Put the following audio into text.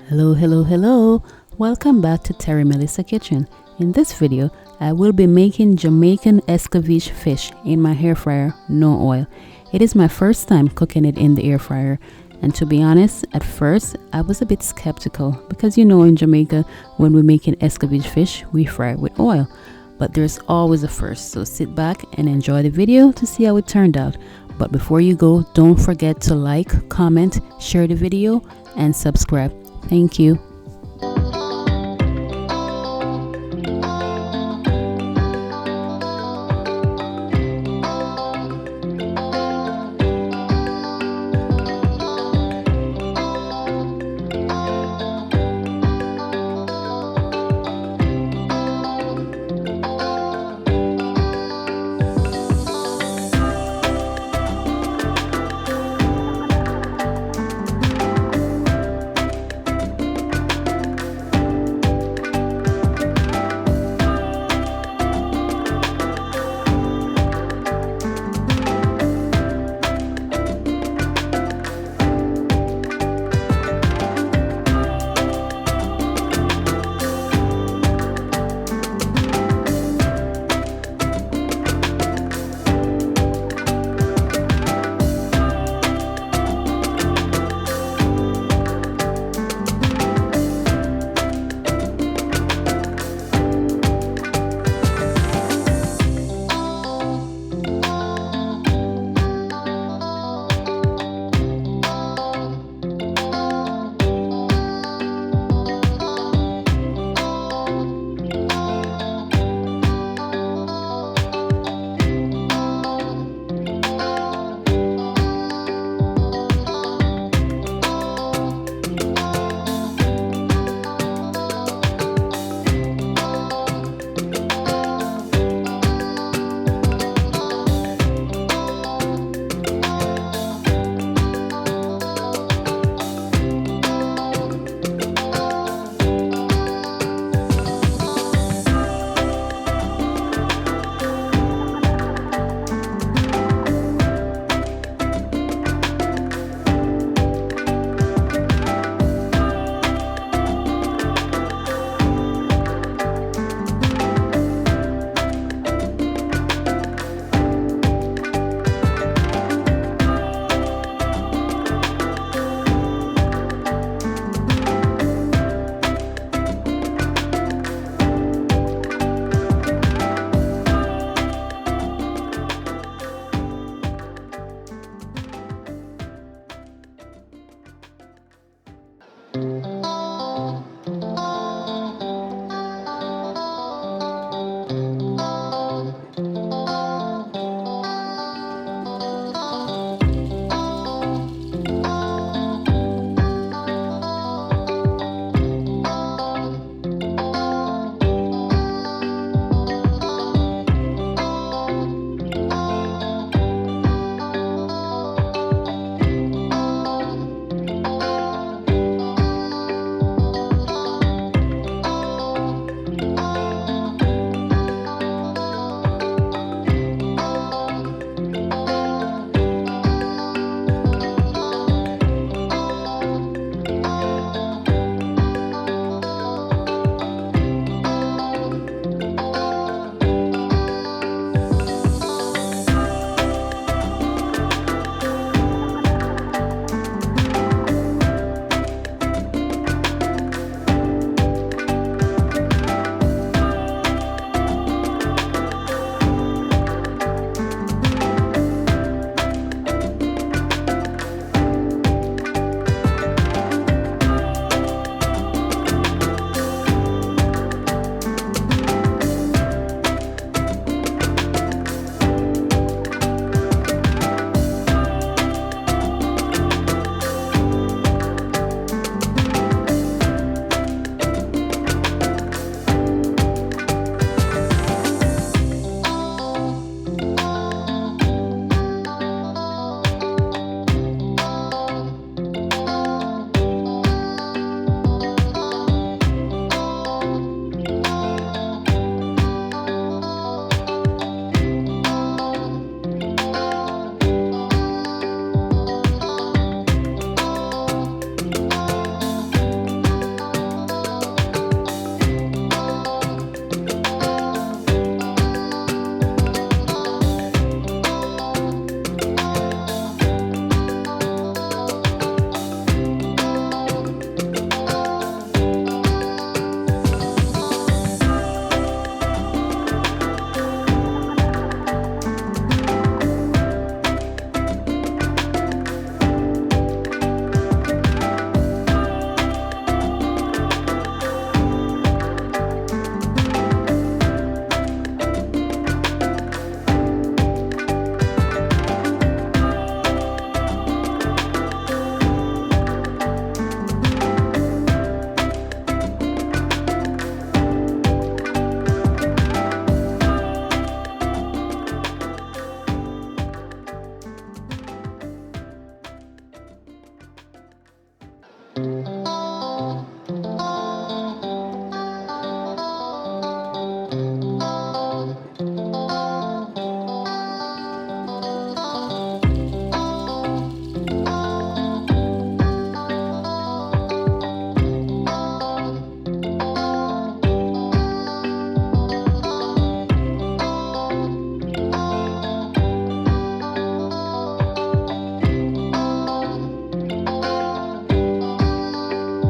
Hello. Welcome back to TerryMelissaKitchen. In this video, I will be making Jamaican Escovitch fish in my air fryer, no oil. It is my first time cooking it in the air fryer, and to be honest, at first I was a bit skeptical because in Jamaica, when we're making Escovitch fish, we fry it with oil. But there's always a first, so sit back and enjoy the video to see how it turned out. But before you go, don't forget to like, comment, share the video, and subscribe. Thank you.